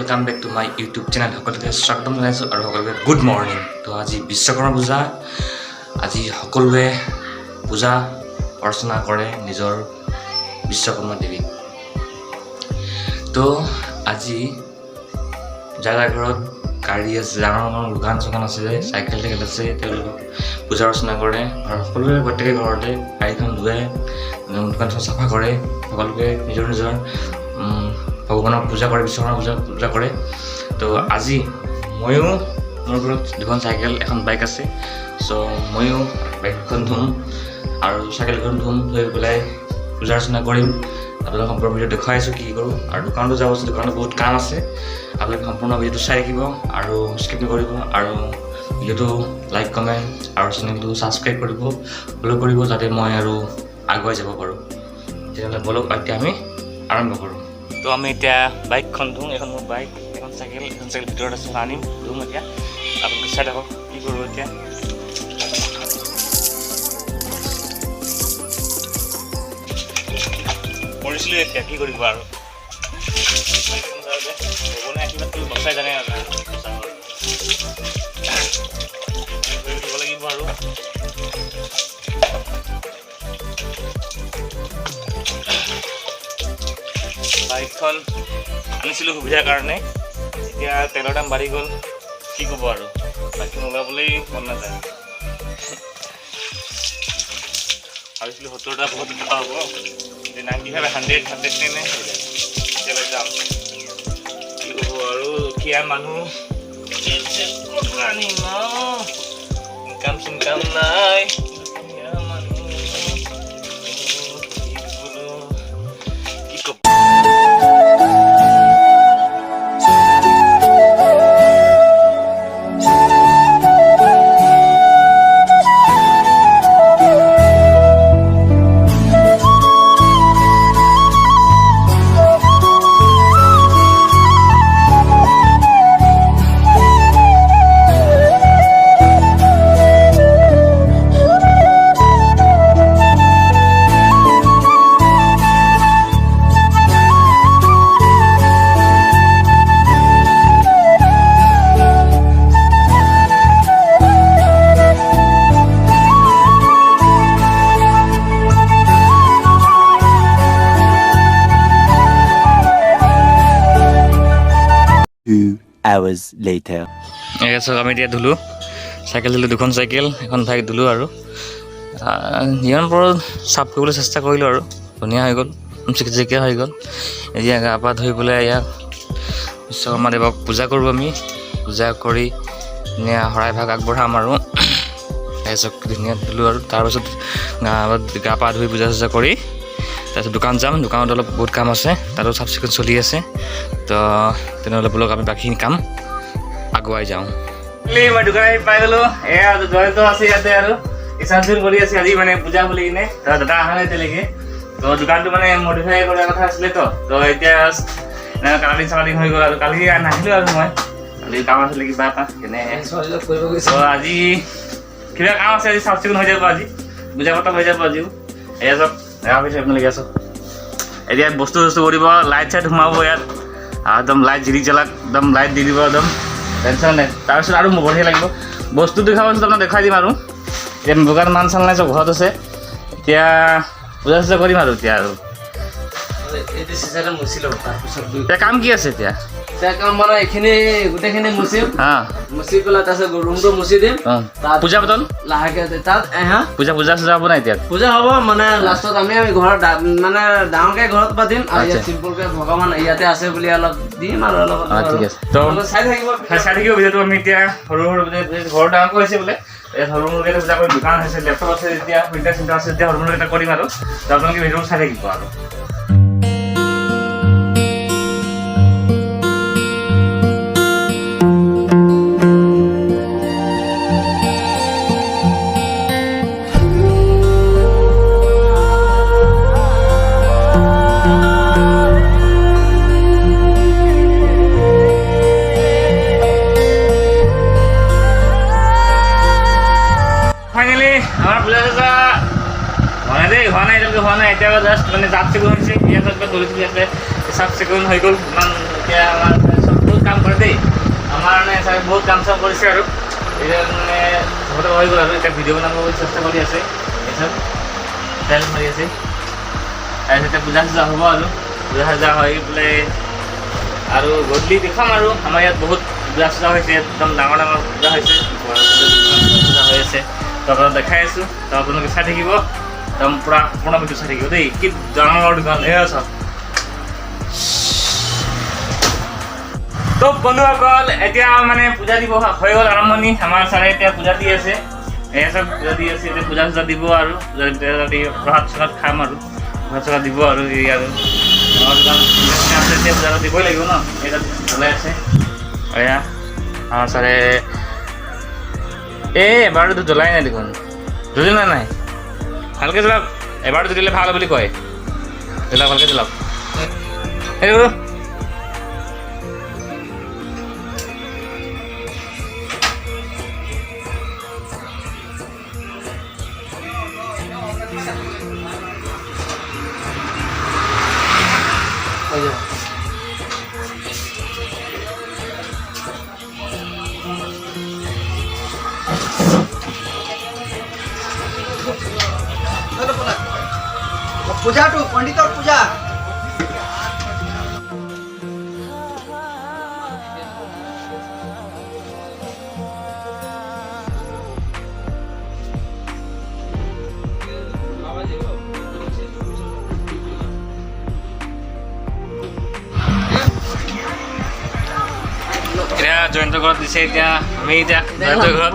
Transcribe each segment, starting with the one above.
welcome back to my YouTube channel সকলকে স্বাগতম জনাইছো আৰু সকলকে গুড মৰ্নিং তো আজি বিশ্বকৰ্মা পূজা আজি সকলোৱে পূজা অৰ্চনা কৰে নিজৰ বিশ্বকৰ্মা দেৱী তো আজি যাৰ ঘৰত গাড়ী আছে ডাঙৰ দোকান চোকান আছে চাইকেল টেকেল আছে তেওঁলোক পূজা অৰ্চনা কৰে আৰু সকলোৱে প্ৰত্যেকে ঘৰতে গাড়ীখন ধুৱে দোকানখন চাফা কৰে সকলোৱে নিজৰ নিজৰ ভগৱানক পূজা কৰে বিশ্বকৰ্মা পূজা কৰে তো আজি ময়ো মোৰ ঘৰত দুখন চাইকেল এখন বাইক আছে সো ময়ো বাইকখন ধুম আৰু চাইকেলখন ধুম ধুই পেলাই পূজা অৰ্চনা কৰিম আপোনালোকক সম্পূৰ্ণ ভিডিঅ' দেখুৱাই আছোঁ কি কৰোঁ আৰু দোকানতো যাব আছে দোকানত বহুত কাম আছে আপোনালোকে সম্পূৰ্ণ ভিডিঅ'টো চাই থাকিব আৰু স্কিপ নকৰিব আৰু ভিডিঅ'টো লাইক কমেণ্ট আৰু চেনেলটো ছাবস্ক্ৰাইব কৰিব ফ'ল' কৰিব যাতে মই আৰু আগুৱাই যাব পাৰোঁ তেতিয়াহ'লে বলক এতিয়া আমি আৰম্ভ কৰোঁ তো আমি এতিয়া বাইকখন ধুম এখন মোৰ বাইক এখন চাইকেল ভিতৰত আছে আনিম ধুম এতিয়া আপোনালোকে চাই থাকক কি কৰোঁ এতিয়া কৰিছিলোঁ এতিয়া কি কৰিব আৰু বচাই জানে দিব লাগিব আৰু বাইকখন আনিছিলোঁ সুবিধাৰ কাৰণে এতিয়া তেলৰ দাম বাঢ়ি গ'ল কি ক'ব আৰু বাইকখন ওলাবলৈ মন নাযায় ভাবিছিলোঁ 70টা বহুত টকা হ'ব 95 100 টেনে তেতিয়ালৈ যাম কি ক'ব আৰু দুখীয়া মানুহ আনিম ইনকাম চিনকাম নাই hours later আমি এতিয়া ধুলো চাইকেল ধুলো দুখন চাইকেল এখন বাইক ধুলো আৰু যিমান পাৰোঁ চাফ কৰিবলৈ চেষ্টা কৰিলোঁ আৰু ধুনীয়া হৈ গ'ল চিকচিকীয়া হৈ গ'ল এতিয়া গা পা ধুই পেলাই ইয়াক বিশ্বকৰ্মা দেৱক পূজা কৰোঁ আমি পূজা কৰি ধুনীয়া শৰাই ভাগ আগবঢ়াম আৰু তাৰপিছত ধুনীয়া ধুলোঁ আৰু তাৰপিছত গা পা ধুই পূজা চূজা কৰি তাৰপিছত দোকান যাম দোকানত অলপ বহুত কাম আছে তাতো চাফ চিকুণ চলি আছে তো তেনেহ'লে বোলক আমি বাকীখিনি কাম আগুৱাই যাওঁ মই দোকান পাই গ'লোঁ এয়া জয়ন্ত আছে ইয়াতে আৰু ইচানচুন কৰি আছে আজি মানে পূজা বুলি কিনে তো দাদা অহা নাই এতিয়ালৈকে তো দোকানটো মানে মডিফাই কৰাৰ কথা আছিলে তো এতিয়া কালাৰিং চালাৰিং হৈ গ'ল আৰু কালি নাহিলোঁ আৰু মই কালি কাম আছিলে কিবা এটা কেনে তো আজি কিবা কাম আছে আজি চাফ চিকুণ হৈ যাব আজি পূজা পাতল হৈ যাব আজিও এয়া চব আপোনালোকে আছোঁ এতিয়া বস্তু কৰিব লাইট চাইট সোমাব ইয়াত একদম লাইট জিলিক জালাক একদম লাইট দি দিব একদম টেনশ্যন নাই তাৰপিছত আৰু বঢ়িয়া লাগিব বস্তু দেখাব পাছত আপোনাক দেখাই দিম আৰু এতিয়া দোকান মান চাল নাই চব ঘৰত আছে এতিয়া পূজা চূজা কৰিম আৰু এতিয়া আৰু এতিয়া কাম কি আছে এতিয়া কাম মানে এইখিনি গোটেইখিনি মুচিম মুচি পেলাই তাৰপিছত ৰুমটো মুচি দিম পূজা পাতল লাহেকে তাত পূজা চূজা হ'ব নাই এতিয়া পূজা হ'ব মানে লাষ্টত আমি ঘৰত মানে ডাঙৰকে ঘৰত পাতিম আৰু ইয়াত চিম্পুলকে ভগৱান ইয়াতে আছে বুলি অলপ দিম আৰু অলপ ঠিক আছে তো চাই থাকিব ভিডিঅ'টো আমি এতিয়া সৰু ঘৰ ডাঙৰকৈ হৈছে বোলে সৰু মুৰুকৈ পূজা কৰি দোকান আছে লেপটপ আছে যেতিয়া প্ৰিণ্টাৰ চিণ্টাৰ আছে তেতিয়া সৰু মুৰুকৈ এটা কৰিম আৰু আপোনালোকে ভিডিঅ'টো চাই থাকিব আৰু আমাৰ পূজা চূজা হোৱা নাই হোৱা নাই এতিয়ালৈকে হোৱা নাই এতিয়া জাষ্ট মানে চাফ চিকুণ হৈছে ইয়াত ধৰি আছে চাফ চিকুণ হৈ গ'ল ইমান এতিয়া আমাৰ চব কাম কৰে দেই আমাৰ মানে ছাৰে বহুত কাম চাম কৰিছে আৰু এতিয়া মানে চবতে হৈ গ'ল আৰু এতিয়া ভিডিঅ' বনাব চেষ্টা কৰি আছে এইচব ষ্টাইল মাৰি আছে তাৰপিছত এতিয়া পূজা চূজা হ'ব আৰু পূজা চূজা হৈ পেলাই আৰু গধূলি দেখাম আৰু আমাৰ ইয়াত বহুত পূজা চূজা হৈছে একদম ডাঙৰ ডাঙৰ পূজা হৈছে পূজা হৈ আছে তো আপোনাক দেখাই আছোঁ তো আপোনালোকে চাই থাকিব একদম পূৰা সম্পূৰ্ণ ভিডিঅ' চাই থাকিব দেই কি ডাঙৰ দোকান এয়া চাওক তো বন্ধুসকল এতিয়া মানে পূজা দিব হৈ গ'ল আৰম্ভণি আমাৰ ছাৰে এতিয়া পূজা দি আছে এয়া চব পূজা দি আছে এতিয়া পূজা চূজা দিব আৰু প্ৰসাদ চসাদ খাম আৰু প্ৰসাদ চসাদ দিব আৰু এই আৰু আমাৰ দোকান আছে এতিয়া পূজা দিবই লাগিব ন এতিয়া চলাই আছে এয়া আমাৰ ছাৰে এবাৰতো জ্বলাই নাই দেখোন জ্বলিল নে নাই ভালকৈ জ্বলাওক এবাৰতো জ্বলিলে ভাল বুলি কয় জ্বলাওক ভালকৈ জ্বলাওক সেইটো পূজাটো পণ্ডিতৰ পূজা এতিয়া জয়ন্ত ঘৰত দিছে এতিয়া আমি এতিয়া জয়ন্ত ঘৰত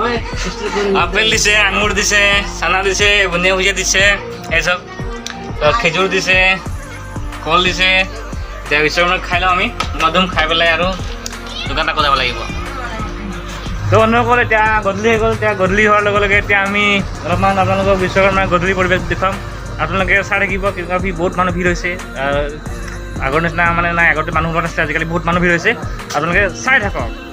আপেল দিছে আঙুৰ দিছে চানা দিছে বুন্দিয়া ভুজিয়া দিছে এইচব খেজুৰ দিছে কল দিছে এতিয়া বিশ্বকৰ্মাক খাই লওঁ আমি মধুম খাই পেলাই আৰু দোকান আকৌ যাব লাগিব তো বন্ধুসকল এতিয়া গধূলি হৈ গ'ল এতিয়া গধূলি হোৱাৰ লগে লগে এতিয়া আমি অলপমান আপোনালোকক বিশ্বকৰ্মাৰ গধূলি পৰিৱেশ দেখুৱাম আপোনালোকে চাই থাকিব কেনেকুৱা বহুত মানুহ ভিৰ হৈছে আগৰ নিচিনা মানে নাই আগতে মানুহ হোৱা নাছিলে আজিকালি বহুত মানুহ ভিৰ হৈছে আপোনালোকে চাই থাকক